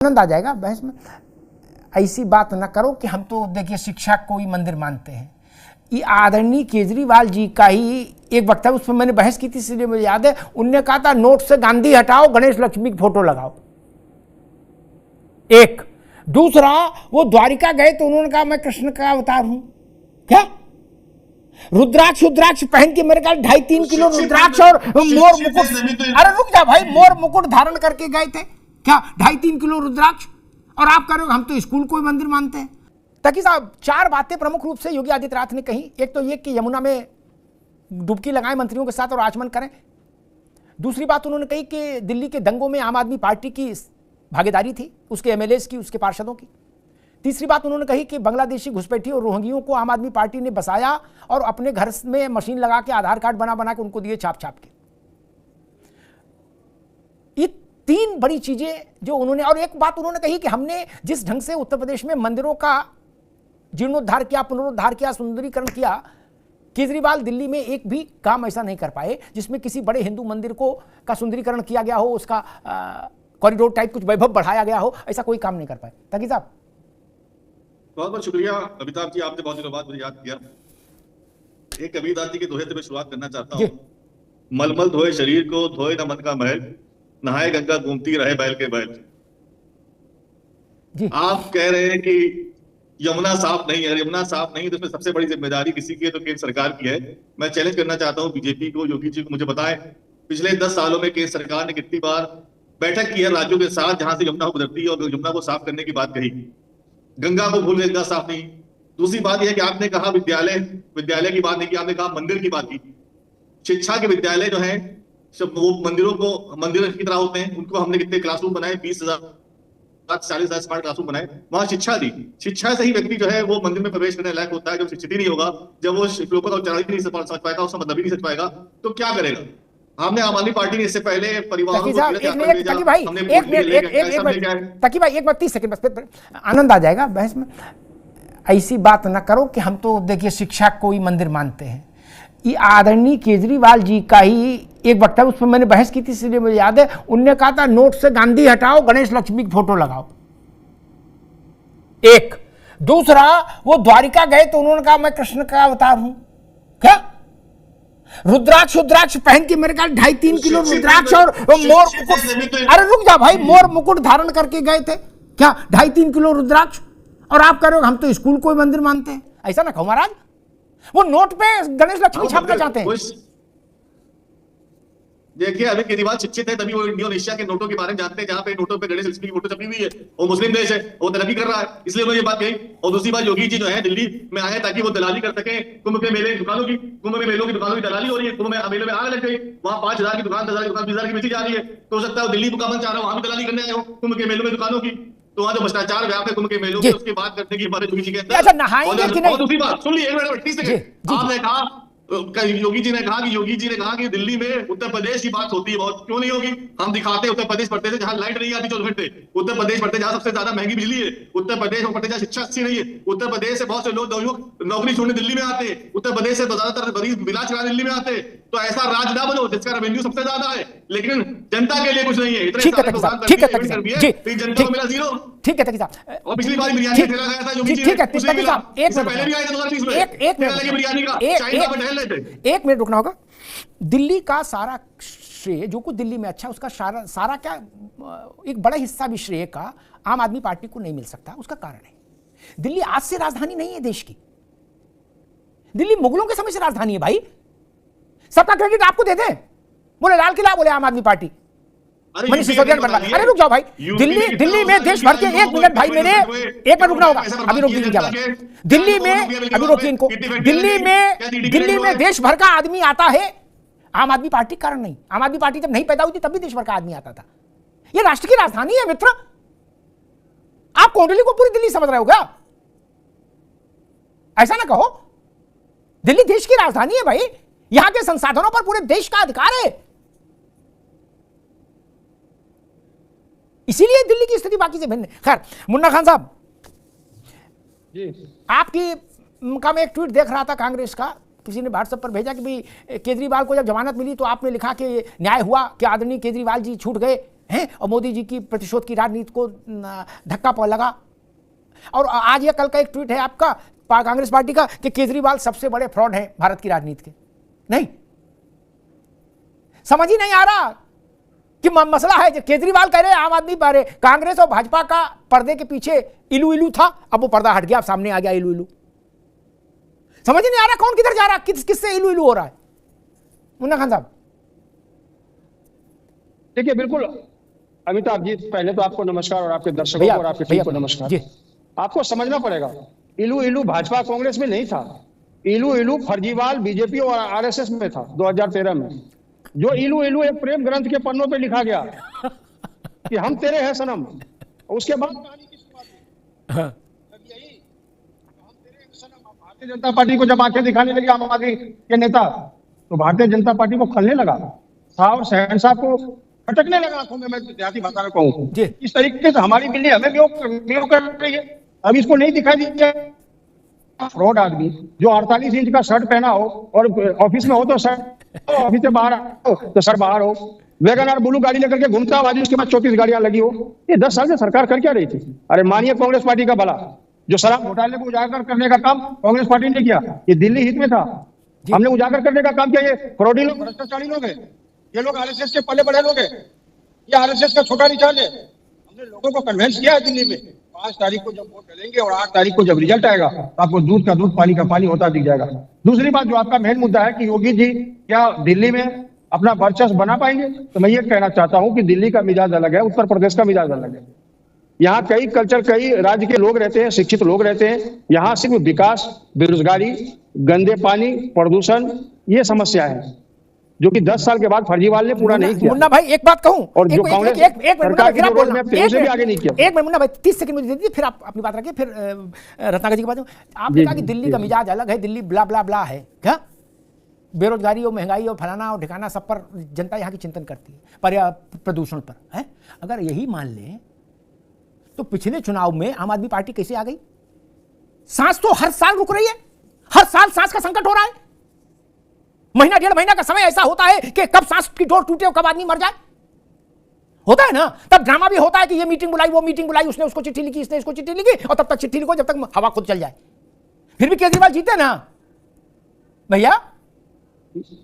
आनंद आ जाएगा बहस में। ऐसी बात न करो कि हम तो देखिए शिक्षा को ही मंदिर मानते हैं। ये आदरणीय केजरीवाल जी का ही एक वक्तव्य, उसमें मैंने बहस की थी इसलिए मुझे याद है, उनने कहा था नोट से गांधी हटाओ, गणेश लक्ष्मी की फोटो लगाओ। एक दूसरा, वो द्वारिका गए तो उन्होंने कहा मैं कृष्ण का अवतार हूं। क्या रुद्राक्ष पहन के मेरे ख्याल 2.5-3 किलो रुद्राक्ष और मोर मुकुट, अरे रुक जा भाई, मोर मुकुट धारण करके गए थे क्या? 2.5-3 किलो रुद्राक्ष, और आप कह रहे हो हम तो स्कूल को ही मंदिर मानते हैं। ताकि साहब 4 बातें प्रमुख रूप से योगी आदित्यनाथ ने कही। एक तो ये कि यमुना में डुबकी लगाएं मंत्रियों के साथ और आचमन करें। दूसरी बात उन्होंने कही कि दिल्ली के दंगों में आम आदमी पार्टी की भागीदारी थी, उसके एमएलएस की, उसके पार्षदों की। तीसरी बात उन्होंने कही कि बांग्लादेशी घुसपैठी और रोहिंग्यों को आम आदमी पार्टी ने बसाया और अपने घर में मशीन लगा के आधार कार्ड बना के उनको दिए छाप के। ये 3 बड़ी चीजें जो उन्होंने, और एक बात उन्होंने कही कि हमने जिस ढंग से उत्तर प्रदेश में मंदिरों का जीर्णोद्धार किया, पुनरुद्धार किया, सुंदरीकरण किया, केजरीवाल दिल्ली में एक भी काम ऐसा नहीं कर पाए जिसमें किसी बड़े हिंदू मंदिर का सुंदरीकरण किया गया हो, उसका कॉरिडोर टाइप कुछ वैभव बढ़ाया गया हो, ऐसा कोई काम नहीं कर पाए। ताकि साहब बहुत बहुत शुक्रिया अमिताभ जी, आपने बहुत दिनों बाद मुझे याद किया। एक कबीरदास जी के दोहे से मैं शुरुआत करना चाहता हूँ। मलमल धोए शरीर को, धोए न मन का महल, नहाए गंगा घूमती रहे बैल के बैल। आप कह रहे हैं कि यमुना साफ नहीं है, यमुना साफ नहीं, तो इसमें सबसे बड़ी जिम्मेदारी किसी की है तो केंद्र सरकार की है। मैं चैलेंज करना चाहता हूँ बीजेपी को, योगी जी को, मुझे बताएं पिछले 10 सालों में केंद्र सरकार ने कितनी बार बैठक की है राज्यों के साथ जहां से यमुना गुजरती है और यमुना को साफ करने की बात कही। गंगा को भूल गंगा साफ नहीं। दूसरी बात यह है कि आपने कहा विद्यालय की बात नहीं की, आपने कहा मंदिर की बात की। शिक्षा के विद्यालय जो है वो मंदिर की तरह होते हैं, उनको हमने कितने क्लासरूम बनाए, 20,000-40,000 स्मार्ट क्लासरूम बनाए, वहां शिक्षा दी। शिक्षा से ही व्यक्ति जो है वो मंदिर में प्रवेश करने लायक होता है। जब शिक्षित ही नहीं होगा, जब वो श्लोकों का उच्चारण नहीं समझ पाएगा, उसका मतलब ही नहीं समझ पाएगा, तो क्या करेगा? हमने आम आदमी पार्टी ने इससे पहले परिवारों को एक बार 30 सेकंड बस, आनंद आ जाएगा बहस में। ऐसी बात न करो कि हम तो देखिए शिक्षा को ही मंदिर मानते हैं। ये आदरणीय केजरीवाल जी का ही एक वक्तव्य, उसमें मैंने बहस की थी इसलिए मुझे याद है, उनने कहा था नोट से गांधी हटाओ, गणेश लक्ष्मी की फोटो लगाओ। एक दूसरा, वो द्वारिका गए तो उन्होंने कहा मैं कृष्ण का अवतार हूं। क्या रुद्राक्ष पहन के मेरे ख्याल 2.5-3 किलो रुद्राक्ष और मोर मुकुट, अरे रुक जा भाई, मोर मुकुट धारण करके गए थे क्या? 2.5-3 किलो रुद्राक्ष, और आप कह रहे हो हम तो स्कूल को ही मंदिर मानते हैं। ऐसा ना कहो महाराज, वो नोट पे गणेश लक्ष्मी छापना चाहते हैं। देखिए अभी केजरीवाल शिक्षित है तभी वो इंडोनेशिया के नोटों के बारे में जानते हैं, जहां पे नोटों पे गणेश लक्ष्मी की फोटो छपी हुई है। वो मुस्लिम देश है, वो तरक्की कर रहा है, इसलिए मैं ये बात कही। और दूसरी बात, योगी जी जो है दिल्ली में आए ताकि वो दलाली कर सके कुंभ के मेले दुकानों की, कुंभ में मेलों की दुकानों की दलाली हो रही है। कुंभ में मेले में आग लग गई, वहां 5,000 की दुकान, 10,000 की दुकान, 20,000 की बेची जा रही है। तो हो सकता है दिल्ली का मन चाह रहा है वहां भी दलाली करने आए हो कुंभ के मेलों में दुकानों की। तो वहां जो भ्रष्टाचार व्याप है कुंभ के मेलों की, उसकी बात करने की हमारे योगी जी कहते हैं। और दूसरी बात सुन ली, एक मिनट 30 सेकंड, आपने कहा योगी जी ने कहा कि दिल्ली में उत्तर प्रदेश की बात होती है बहुत, क्यों नहीं होगी? हम दिखाते उत्तर प्रदेश पढ़ते थे जहां लाइट नहीं आती 24 घंटे, उत्तर प्रदेश पढ़ते जहां सबसे ज्यादा महंगी बिजली है, उत्तर प्रदेश में पढ़ते जहां शिक्षा अच्छी नहीं है, उत्तर प्रदेश से बहुत से लोग नौकरी छोड़ने दिल्ली में आते हैं, उत्तर प्रदेश से ज्यादातर मरीज इलाज कराने दिल्ली में आते हैं। तो ऐसा राज्य ना बनो जिसका रेवेन्यू सबसे ज्यादा है लेकिन जनता के लिए कुछ नहीं है। ठीक है जनता को मिला 0। ठीक है साहब, और पिछली बार बिरयानी ठेला गया था योगी जी, ठीक है साहब, एक मिनट रुकना होगा। दिल्ली का सारा श्रेय जो कुछ दिल्ली में अच्छा, उसका सारा क्या एक बड़ा हिस्सा भी श्रेय का आम आदमी पार्टी को नहीं मिल सकता। उसका कारण है दिल्ली आज से राजधानी नहीं है देश की, दिल्ली मुगलों के समय से राजधानी है भाई। सबका क्रेडिट आपको दे दें, बोले लाल किला, बोले आम आदमी पार्टी, मनीष सिसोदिया ने बनवा। अरे रुक जाओ भाई, दिल्ली में देश भर के, एक मिनट भाई मेरे, एक मिनट रुकना होगा, अभी रोकिए क्या बात। दिल्ली में, अभी रोकिए इनको, दिल्ली में देश भर का आदमी आता है, आम आदमी पार्टी कारण नहीं। आम आदमी पार्टी जब नहीं पैदा हुई थी तब भी देश भर का आदमी आता था। यह राष्ट्र की राजधानी है मित्र, आप कोंडली को पूरी दिल्ली समझ रहे हो क्या? ऐसा ना कहो, दिल्ली देश की राजधानी है भाई, यहां के संसाधनों पर पूरे देश का अधिकार है, इसीलिए दिल्ली की स्थिति बाकी से भिन्न है। खैर मुन्ना खान साहब जी, आपकी का मैं एक ट्वीट देख रहा था कांग्रेस का, किसी ने व्हाट्सएप पर भेजा कि भाई केजरीवाल को जब जमानत मिली तो आपने लिखा कि न्याय हुआ कि आदरणीय केजरीवाल जी छूट गए हैं, और मोदी जी की प्रतिशोध की राजनीति को धक्का लगा। और आज या कल का एक ट्वीट है आपका कांग्रेस पार्टी का कि केजरीवाल सबसे बड़े फ्रॉड हैं भारत की राजनीति के। नहीं, समझ ही नहीं आ रहा कि मसला है। केजरीवाल कह रहे आम आदमी पर कांग्रेस और भाजपा का पर्दे के पीछे इलू इलू था, अब वो पर्दा हट गया, अब सामने आ गया इलू इलू। समझ ही नहीं आ रहा कौन किधर जा रहा, किससे इलू इलू हो रहा है। मुन्ना खान साहब देखिए, बिल्कुल अमिताभ जी, पहले तो आपको नमस्कार और आपके दर्शकों को और आपकी टीम को नमस्कार। आपको समझना पड़ेगा, इलू इलू भाजपा कांग्रेस में नहीं था, इलू इलू फर्जीवाल बीजेपी और आरएसएस में था 2013 में। जो इलू इलू एक प्रेम ग्रंथ के पन्नों पे लिखा गया कि हम तेरे हैं सनम, उसके बाद कहानी की शुरुआत हुई। यही हम तेरे हैं सनम, भारतीय जनता पार्टी को जब आंखें दिखाने लगे आम आदमी के नेता, तो भारतीय जनता पार्टी को खलने लगा था और शहनशाह को फटकने लगा आंखों में। मैं देहाती भाषा में कहूँ, इस तरीके से हमारी बिल्ली हमें म्यो कर रही है। अब इसको नहीं दिखाई दिया फ्रॉड आदमी जो 48 इंच का शर्ट पहना हो और ऑफिस में हो तो शर्ट, ऑफिस से बाहर हो तो शर्ट बाहर हो, वैगन आर ब्लू गाड़ी लेकर के घूमता हो, उसके बाद 34 गाड़ियां लगी हो। ये 10 साल से सरकार कर क्या रही थी? अरे मानिए कांग्रेस पार्टी का भला, जो शराब घोटाले को उजागर करने का काम कांग्रेस पार्टी ने किया, ये दिल्ली हित में था। हमने उजागर करने का काम किया। ये फ्रॉडी लोग, भ्रष्टाचारी लोग हैं, ये लोग आरएसएस के पले बड़े लोग हैं, ये आरएसएस का छोटा रिचार्ज है। हमने लोगों को कन्वेंस किया है दिल्ली में। 5 तारीख को जब वोट डालेंगे और 8 तारीख को जब रिजल्ट आएगा तो आपको दूध का दूध पानी का पानी होता दिख जाएगा। दूसरी बात, जो आपका मेन मुद्दा है कि योगी जी क्या दिल्ली में अपना वर्चस्व बना पाएंगे, तो मैं ये कहना चाहता हूं कि दिल्ली का मिजाज अलग है, उत्तर प्रदेश का मिजाज अलग है। यहाँ कई कल्चर, कई राज्य के लोग रहते हैं, शिक्षित लोग रहते हैं। यहाँ सिर्फ विकास, बेरोजगारी, गंदे पानी, प्रदूषण, ये समस्या है जो कि 10 साल के बाद फर्जीवाल ने पूरा नहीं किया। मुन्ना भाई एक बात कहूं, और जो कांग्रेस सरकार की रोड मैप थे, उसे भी आगे नहीं किया। एक मिनट मुन्ना भाई 30 सेकंड मुझे दे दीजिए, फिर आप अपनी बात रखिए, फिर रत्नाकर जी की बात। आपने कहा कि दिल्ली का मिजाज अलग है, दिल्ली ब्ला ब्ला ब्ला है, क्या बेरोजगारी और महंगाई और फलाना और ठिकाना सब पर जनता यहाँ की चिंतन करती है, पर्यावरण प्रदूषण पर है। अगर यही मान लें तो पिछले चुनाव में आम आदमी पार्टी कैसे आ गई? सांस तो हर साल रुक रही है, हर साल सांस का संकट हो रहा है। महीना 1.5 महीना का समय ऐसा होता है कि कब सांस की डोर टूटे और कब आदमी मर जाए, होता है ना। तब ड्रामा भी होता है कि ये मीटिंग बुलाई, वो मीटिंग बुलाई, उसने उसको चिट्ठी लिखी, इसने इसको चिट्ठी लिखी, और तब तक चिट्ठी लिखो जब तक हवा खुद चल जाए। फिर भी केजरीवाल जीते ना भैया।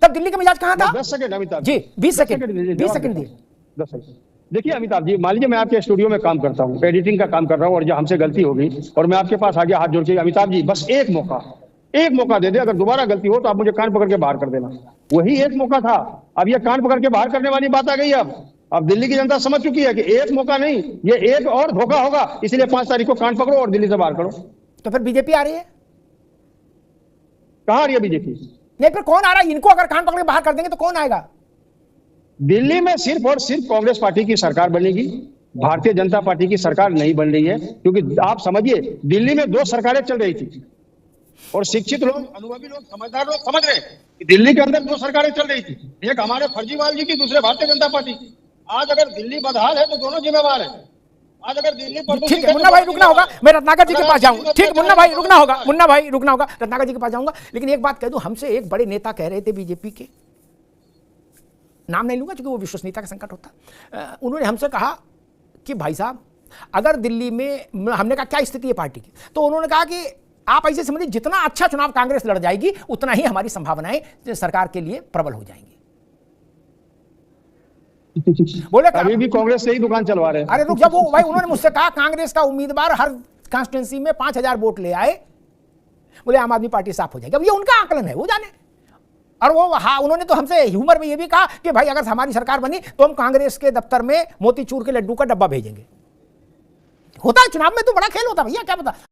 तब दिल्ली का मिजाज कहां था? 10 सेकंड अमिताभ जी, 20 सेकंड दिए। 10 सेकंड। देखिए अमिताभ जी, मान लीजिए मैं आपके स्टूडियो में काम करता हूँ, एडिटिंग का काम कर रहा हूँ, और जो हमसे गलती होगी और मैं आपके पास आ गया हाथ जोड़ के, अमिताभ जी बस एक मौका दे दे, अगर दोबारा गलती हो तो आप मुझे कान पकड़ के बाहर कर देना। वही एक मौका था। अब ये कान पकड़ के बाहर करने वाली बात आ गई। अब दिल्ली की जनता समझ चुकी है कि एक मौका नहीं, ये एक और धोखा होगा, इसलिए 5 तारीख को कान पकड़ो और दिल्ली से बाहर करो। तो फिर बीजेपी आ रही है? कहां आ रही है बीजेपी? नहीं, फिर कौन आ रहा है? इनको अगर कान पकड़ के बाहर कर देंगे तो कौन आएगा? दिल्ली में सिर्फ और सिर्फ कांग्रेस पार्टी की सरकार बनेगी, भारतीय जनता पार्टी की सरकार नहीं बन रही है। क्योंकि आप समझिए, दिल्ली में 2 सरकारें चल रही थी, और शिक्षित लोग, अनुभवी लोग, समझदार लोग समझ रहे हैं कि दिल्ली के अंदर 2 सरकारें चल रही थी, एक हमारे फर्जीवाल जी की, दूसरे भारतीय जनता पार्टी की। आज अगर दिल्ली बदहाल है तो दोनों जिम्मेवार है। आज अगर दिल्ली ठीक है मुन्ना भाई, रुकना होगा, मैं रत्नाकर जी के पास जाऊंगा। ठीक, मुन्ना भाई रुकना होगा, मुन्ना भाई रुकना होगा, रत्नाकर जी के पास जाऊंगा। लेकिन एक बात कह दूं, हमसे एक बड़े नेता कह रहे थे बीजेपी के, नाम नहीं लूंगा क्योंकि वो विश्वसनीयता का संकट होता। उन्होंने हमसे कहा कि भाई साहब, अगर दिल्ली में, हमने कहा क्या स्थिति है पार्टी की, तो उन्होंने कहा कि आप ऐसे समझिए जितना अच्छा चुनाव कांग्रेस लड़ जाएगी उतना ही हमारी संभावनाएं सरकार के लिए प्रबल हो जाएंगी। बोले अभी भी कांग्रेस से ही दुकान चलवा रहे हैं। अरे रुक, जब वो भाई उन्होंने मुझसे कहा कांग्रेस का उम्मीदवार हर कॉन्स्टिट्यूंसी में 5000 वोट ले आए, बोले आम आदमी पार्टी साफ हो जाएगी। अब ये उनका आकलन है, वो जाने। और वो हाँ, उन्होंने तो हमसे ह्यूमर में ये भी कहा कि भाई अगर हमारी सरकार बनी तो हम कांग्रेस के दफ्तर में मोतीचूर के लड्डू का डब्बा भेजेंगे। होता है चुनाव में तो बड़ा खेल होता है भैया, क्या पता।